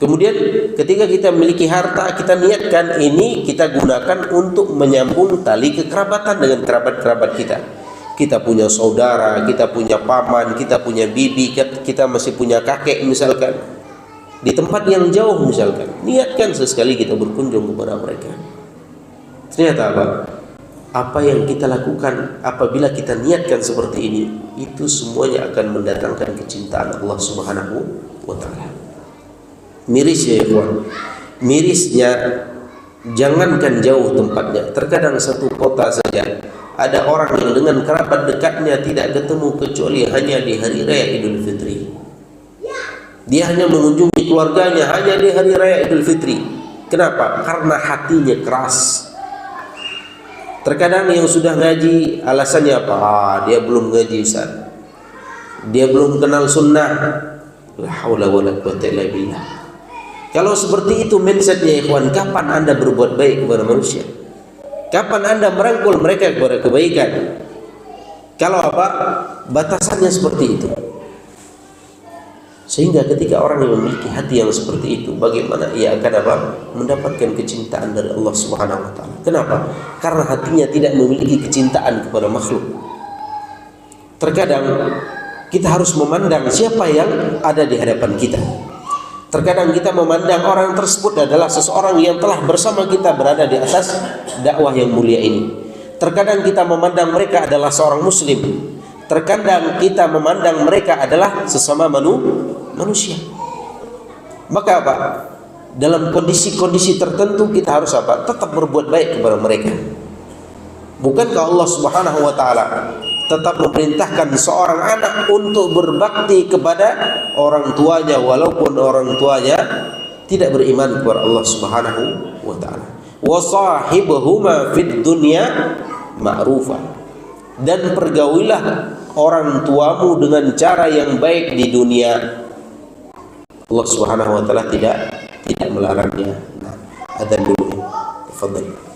Kemudian ketika kita memiliki harta, kita niatkan ini kita gunakan untuk menyambung tali kekerabatan dengan kerabat-kerabat kita. Kita punya saudara, kita punya paman, kita punya bibi, kita masih punya kakek misalkan. Di tempat yang jauh misalkan, niatkan sesekali kita berkunjung kepada mereka. Ternyata apa? Apa yang kita lakukan apabila kita niatkan seperti ini, itu semuanya akan mendatangkan kecintaan Allah Subhanahu wa taala. Miris ya ikhwan. Mirisnya jangankan jauh tempatnya, terkadang satu kota saja ada orang yang dengan kerabat dekatnya tidak ketemu kecuali hanya di hari raya Idul Fitri. Dia hanya mengunjungi keluarganya hanya di hari raya Idul Fitri. Kenapa? Karena hatinya keras. Terkadang yang sudah ngaji alasannya apa? Dia belum ngaji, Ustaz. Dia belum kenal sunnah. La haula wala quwwata illa billah. Kalau seperti itu mindsetnya ikhwan, kapan Anda berbuat baik kepada manusia? Kapan Anda merangkul mereka kepada kebaikan? Kalau apa? Batasannya seperti itu. Sehingga ketika orang yang memiliki hati yang seperti itu, bagaimana ia akan apa? Mendapatkan kecintaan dari Allah Subhanahu wa taala. Kenapa? Karena hatinya tidak memiliki kecintaan kepada makhluk. Terkadang kita harus memandang siapa yang ada di hadapan kita. Terkadang kita memandang orang tersebut adalah seseorang yang telah bersama kita berada di atas dakwah yang mulia ini. Terkadang kita memandang mereka adalah seorang muslim. Terkadang kita memandang mereka adalah sesama manusia. Maka apa? Dalam kondisi-kondisi tertentu kita harus apa? Tetap berbuat baik kepada mereka. Bukankah Allah Subhanahu wa taala tetap memerintahkan seorang anak untuk berbakti kepada orang tuanya walaupun orang tuanya tidak beriman kepada Allah Subhanahu wa taala. Wa sahibuhuma fid dunya ma'rufa. Dan pergaulilah orang tuamu dengan cara yang baik di dunia. Allah Subhanahu wa taala tidak melarangnya. Nah, adzan dulu. Tafadhal.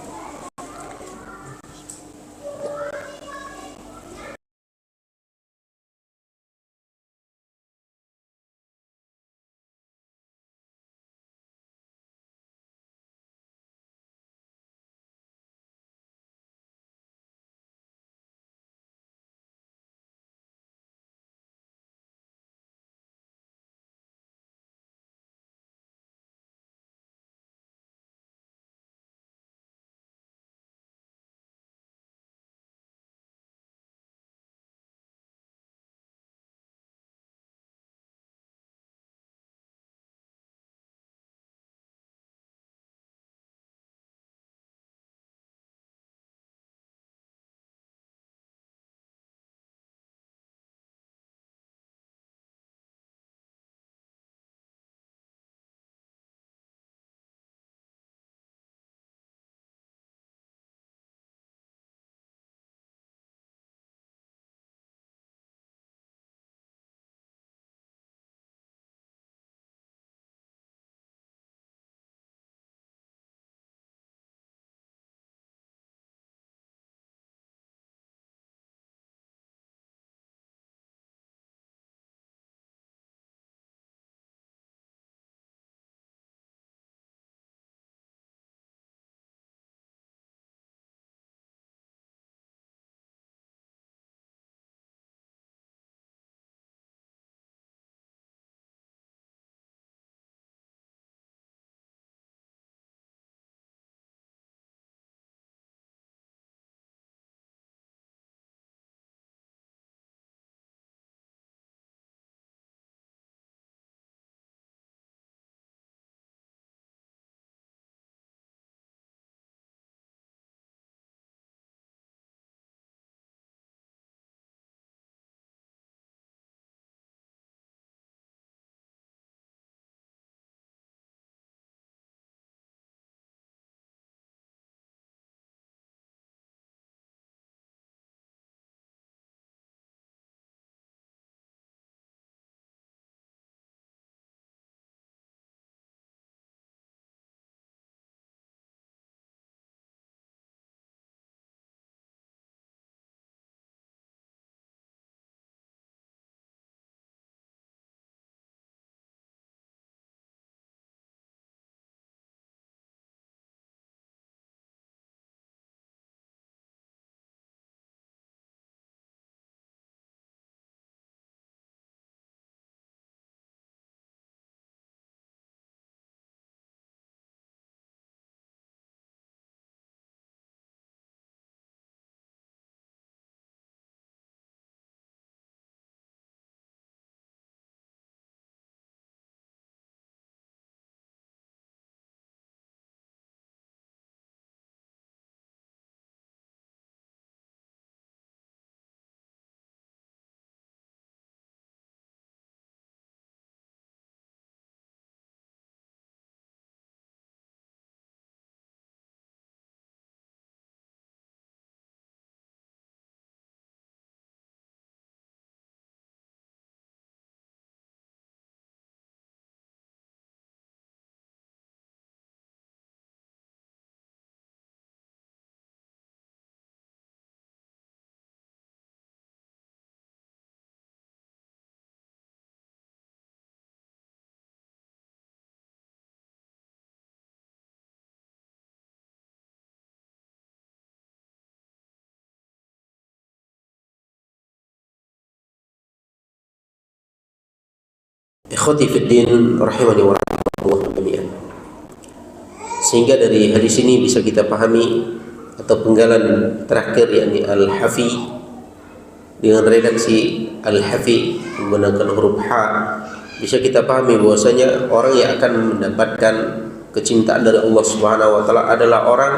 Ikhwati fid din rahimani wa rahimakumullah jami'an. Sehingga dari hadis ini bisa kita pahami atau penggalan terakhir yakni al-hafi dengan redaksi al-hafi menggunakan huruf ha, bisa kita pahami bahwasanya orang yang akan mendapatkan kecintaan dari Allah Subhanahu wa taala adalah orang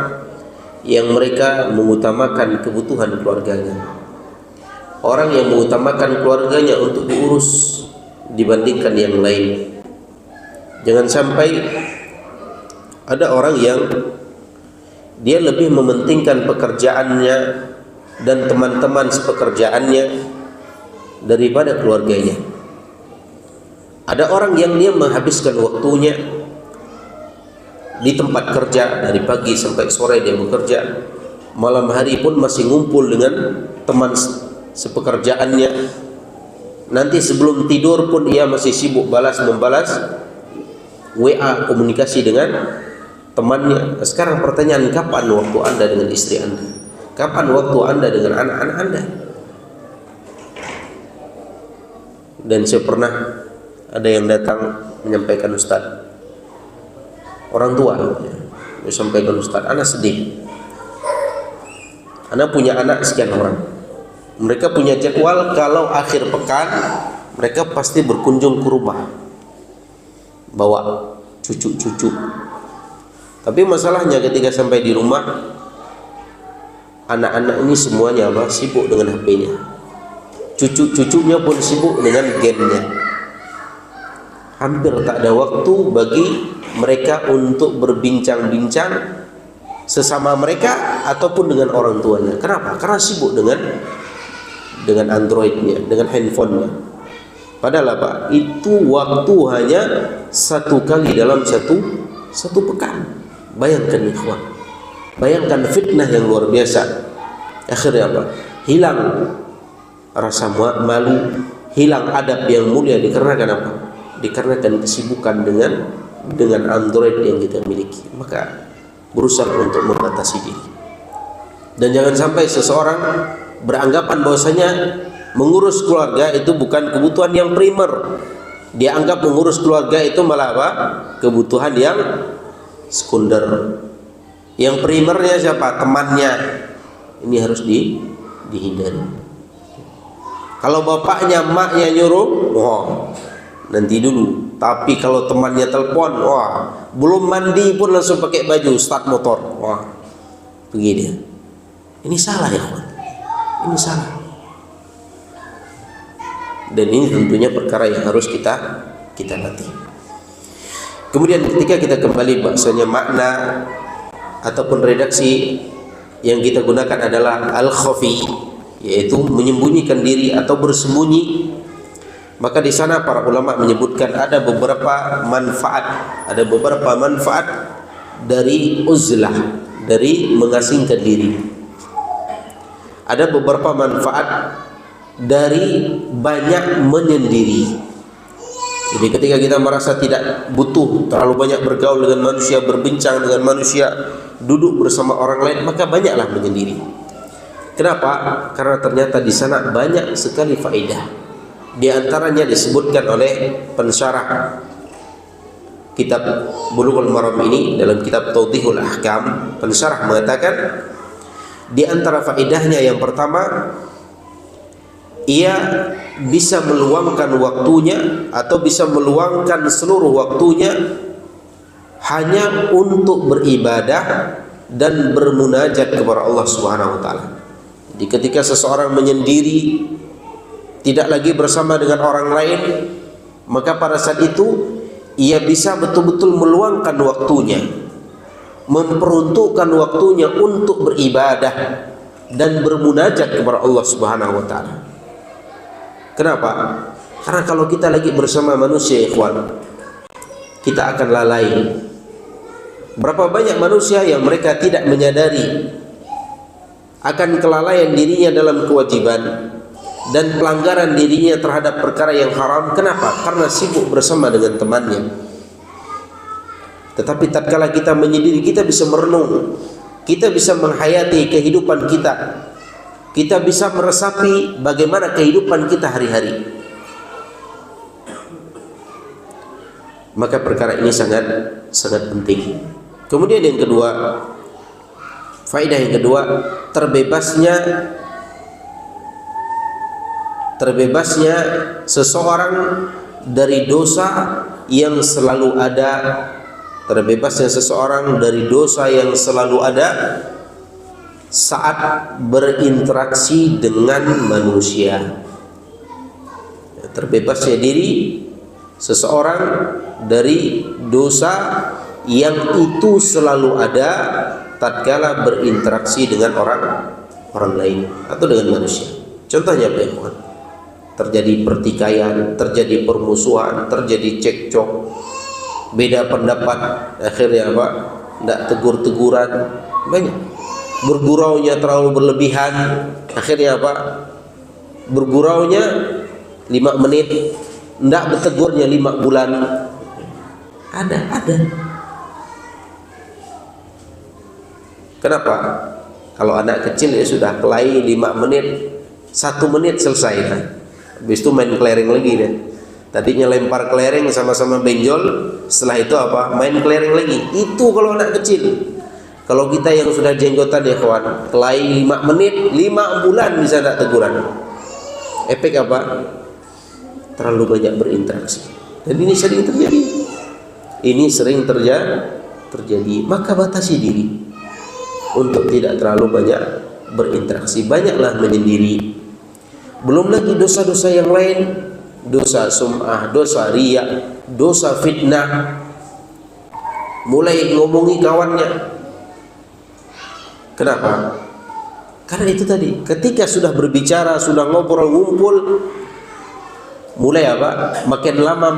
yang mereka mengutamakan kebutuhan keluarganya. Orang yang mengutamakan keluarganya untuk diurus dibandingkan yang lain. Jangan sampai ada orang yang dia lebih mementingkan pekerjaannya dan teman-teman sepekerjaannya daripada keluarganya. Ada orang yang dia menghabiskan waktunya di tempat kerja dari pagi sampai sore dia bekerja, malam hari pun masih ngumpul dengan teman sepekerjaannya. Nanti sebelum tidur pun ia masih sibuk membalas WA, komunikasi dengan temannya. Sekarang pertanyaan, kapan waktu Anda dengan istri Anda? Kapan waktu Anda dengan anak-anak Anda? Dan saya pernah ada yang datang menyampaikan, Ustaz, orang tua dia sampaikan, Ustaz, Ana sedih. Ana punya anak sekian orang. Mereka punya jadwal kalau akhir pekan mereka pasti berkunjung ke rumah, bawa cucu-cucu. Tapi masalahnya ketika sampai di rumah, anak-anak ini semuanya sibuk dengan HP-nya. Cucu-cucunya pun sibuk dengan game-nya. Hampir tak ada waktu bagi mereka untuk berbincang-bincang sesama mereka ataupun dengan orang tuanya. Kenapa? Karena sibuk dengan Android-nya, dengan handphone-nya. Padahal apa? Itu waktu hanya satu kali dalam satu pekan. Bayangkan ikhwan, bayangkan fitnah yang luar biasa. Akhirnya apa? Hilang rasa malu, hilang adab yang mulia dikarenakan apa? Dikarenakan kesibukan dengan Android yang kita miliki. Maka berusaha untuk membatasi diri. Dan jangan sampai seseorang beranggapan bahwasanya mengurus keluarga itu bukan kebutuhan yang primer. Dia anggap mengurus keluarga itu malah apa? Kebutuhan yang sekunder. Yang primernya siapa? Temannya. Ini harus dihindari. Kalau bapaknya, maknya nyuruh, nanti dulu. Tapi kalau temannya telepon, belum mandi pun langsung pakai baju, start motor, pergi dia. Ini salah ya kawan. Ini salah. Dan ini tentunya perkara yang harus kita latih. Kemudian ketika kita kembali bahasanya makna ataupun redaksi yang kita gunakan adalah al-khafi, yaitu menyembunyikan diri atau bersembunyi. Maka di sana para ulama menyebutkan ada beberapa manfaat dari uzlah, dari mengasingkan diri. Ada beberapa manfaat dari banyak menyendiri. Jadi ketika kita merasa tidak butuh terlalu banyak bergaul dengan manusia, berbincang dengan manusia, duduk bersama orang lain, maka banyaklah menyendiri. Kenapa? Karena ternyata di sana banyak sekali faedah. Di antaranya disebutkan oleh pensyarah kitab Bulughul Maram ini dalam kitab Tawdihul Ahkam. Pensyarah mengatakan di antara faedahnya yang pertama, ia bisa meluangkan waktunya atau bisa meluangkan seluruh waktunya hanya untuk beribadah dan bermunajat kepada Allah Subhanahu wa taala. Jadi ketika seseorang menyendiri, tidak lagi bersama dengan orang lain, maka pada saat itu ia bisa betul-betul meluangkan waktunya, memperuntukkan waktunya untuk beribadah dan bermunajat kepada Allah Subhanahu wa taala. Kenapa? Karena kalau kita lagi bersama manusia, ikhwan, kita akan lalai. Berapa banyak manusia yang mereka tidak menyadari akan kelalaian dirinya dalam kewajiban dan pelanggaran dirinya terhadap perkara yang haram. Kenapa? Karena sibuk bersama dengan temannya. Tetapi tatkala kita menyendiri, kita bisa merenung, kita bisa menghayati kehidupan kita, kita bisa meresapi bagaimana kehidupan kita hari-hari. Maka perkara ini sangat penting. Kemudian yang kedua, faedah yang kedua, terbebasnya seseorang dari dosa yang selalu ada. Terbebasnya seseorang dari dosa yang selalu ada saat berinteraksi dengan manusia. Terbebasnya diri seseorang dari dosa yang itu selalu ada tatkala berinteraksi dengan orang lain atau dengan manusia. Contohnya apa ya, Tuhan? Terjadi pertikaian, terjadi permusuhan, terjadi cekcok, beda pendapat, akhirnya apa? Tidak tegur-teguran, banyak. Berguraunya terlalu berlebihan, akhirnya apa? Berguraunya 5 menit, tidak bertegurnya 5 bulan. Ada. Kenapa? Kalau anak kecil ya sudah kelahi 5 menit, 1 menit selesai kan? Habis itu main kelereng lagi deh. Tadinya lempar kelereng sama-sama benjol, setelah itu apa? Main kelereng lagi. Itu kalau anak kecil. Kalau kita yang sudah jenggotan ya kawan, kelahi 5 menit, 5 bulan bisa tidak teguran. Efek apa? Terlalu banyak berinteraksi. Dan ini sering terjadi. Maka batasi diri untuk tidak terlalu banyak berinteraksi. Banyaklah menyendiri. Belum lagi dosa-dosa yang lain, dosa sum'ah, dosa riya, dosa fitnah. Mulai ngomongi kawannya. Kenapa? Karena itu tadi, ketika sudah berbicara, sudah ngobrol, ngumpul, mulai apa? Makin lama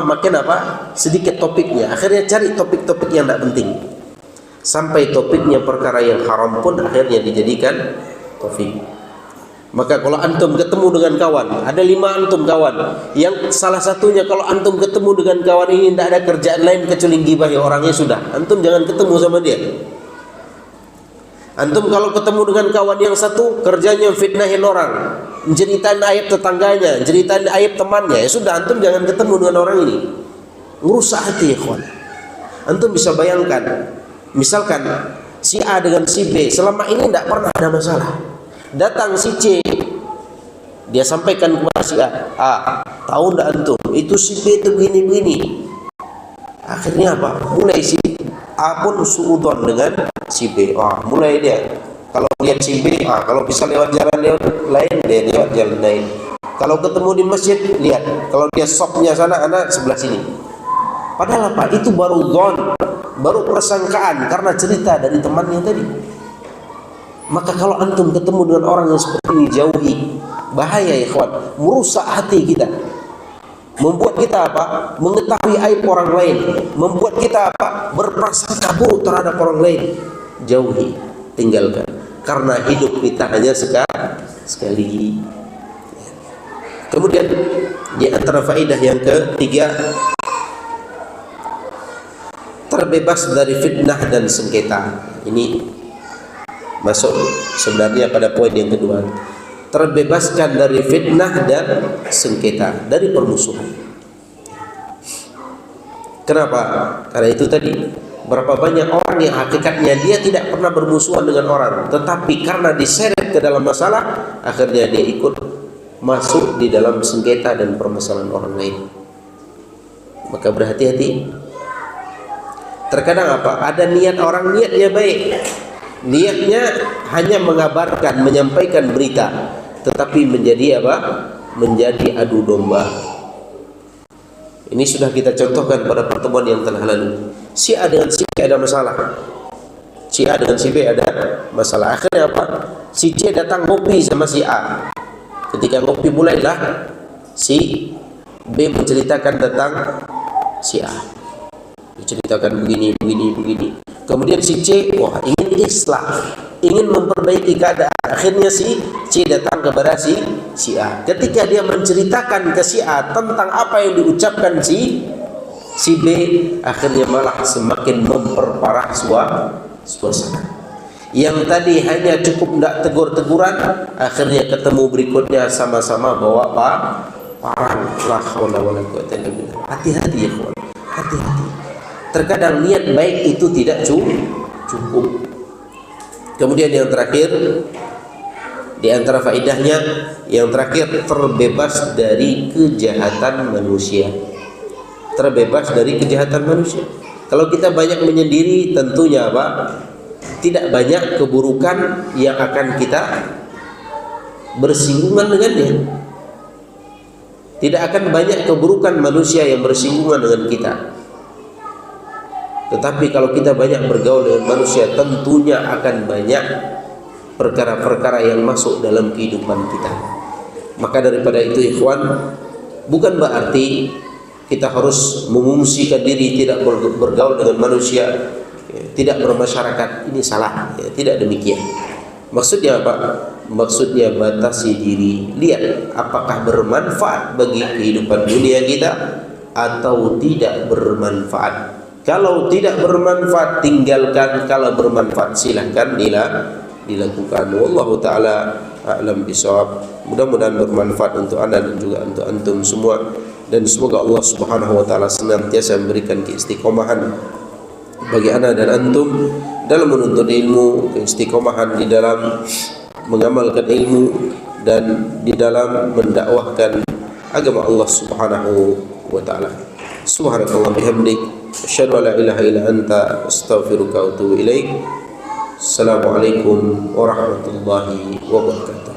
makin apa? Sedikit topiknya. Akhirnya cari topik-topik yang tidak penting. Sampai topiknya perkara yang haram pun akhirnya dijadikan topik. Maka kalau antum ketemu dengan kawan, ada 5 antum kawan, yang salah satunya kalau antum ketemu dengan kawan ini tidak ada kerjaan lain kecuali gibahi orangnya, sudah, antum jangan ketemu sama dia. Antum kalau ketemu dengan kawan yang satu kerjanya fitnahin orang, ceritain aib tetangganya, ceritain aib temannya, ya sudah, antum jangan ketemu dengan orang ini. Ngerusak hati ya kawan. Antum bisa bayangkan, misalkan si A dengan si B selama ini tidak pernah ada masalah. Datang si C, dia sampaikan kepada si A, tahu ndak antum itu si B itu begini. Akhirnya apa? Mulai si A pun suudon dengan si B. Mulai dia kalau lihat si B, kalau bisa lewat jalan lain, dia lewat jalan lain. Kalau ketemu di masjid, lihat. Kalau dia shopnya sana, anak sebelah sini. Padahal apa? Itu baru dhon, baru persangkaan karena cerita dari temannya tadi. Maka kalau antum ketemu dengan orang yang seperti ini, jauhi. Bahaya ya kawan, merusak hati kita, membuat kita apa? Mengetahui aib orang lain, membuat kita apa? Berprasangka buruk terhadap orang lain. Jauhi, tinggalkan. Karena hidup kita hanya sekali. Kemudian di antara faedah yang ketiga, terbebas dari fitnah dan sengketa. Ini masuk sebenarnya pada poin yang kedua. Terbebaskan dari fitnah dan sengketa, dari permusuhan. Kenapa? Karena itu tadi, berapa banyak orang yang hakikatnya dia tidak pernah bermusuhan dengan orang, tetapi karena diseret ke dalam masalah, akhirnya dia ikut masuk di dalam sengketa dan permasalahan orang lain. Maka berhati-hati. Terkadang apa? Ada niat orang, niatnya baik, niatnya hanya mengabarkan, menyampaikan berita, tetapi menjadi apa? Menjadi adu domba. Ini sudah kita contohkan pada pertemuan yang telah lalu. Si A dengan si B ada masalah, si A dengan si B ada masalah. Akhirnya apa? Si C datang ngopi sama si A. Ketika ngopi, mulailah si B menceritakan tentang si A. Diceritakan begini. Kemudian si C, ingin islah, ingin memperbaiki keadaan. Akhirnya si C datang kepada si A. Ketika dia menceritakan ke si A tentang apa yang diucapkan si B, akhirnya malah semakin memperparah suasana. Yang tadi hanya cukup tidak tegur-teguran, akhirnya ketemu berikutnya sama-sama bawa parang. La haula wala quwwata illa billah. Hati-hati ya kawan. hati-hati. Terkadang niat baik itu tidak cukup. Kemudian yang terakhir, di antara faedahnya yang terakhir, terbebas dari kejahatan manusia. Terbebas dari kejahatan manusia. Kalau kita banyak menyendiri, tentunya apa? Tidak banyak keburukan yang akan kita bersinggungan dengannya. Tidak akan banyak keburukan manusia yang bersinggungan dengan kita. Tetapi kalau kita banyak bergaul dengan manusia, tentunya akan banyak perkara-perkara yang masuk dalam kehidupan kita. Maka daripada itu ikhwan, bukan berarti kita harus mengungsikan diri, tidak bergaul dengan manusia, tidak bermasyarakat. Ini salah, tidak demikian. Maksudnya apa? Maksudnya batasi diri. Lihat apakah bermanfaat bagi kehidupan dunia kita atau tidak bermanfaat. Kalau tidak bermanfaat, tinggalkan. Kalau bermanfaat, silahkan dilakukan. Wallahu ta'ala a'lam bishawab. Mudah-mudahan bermanfaat untuk anda dan juga untuk antum semua. Dan semoga Allah subhanahu wa ta'ala senantiasa memberikan keistiqomahan bagi anda dan antum dalam menuntut ilmu, keistiqomahan di dalam mengamalkan ilmu, dan di dalam mendakwahkan agama Allah subhanahu wa ta'ala. Subhanakallah bihamdik, asyhadu an la ilaha illa anta, astaghfiruka wa atubu ilaik. Assalamualaikum warahmatullahi wabarakatuh.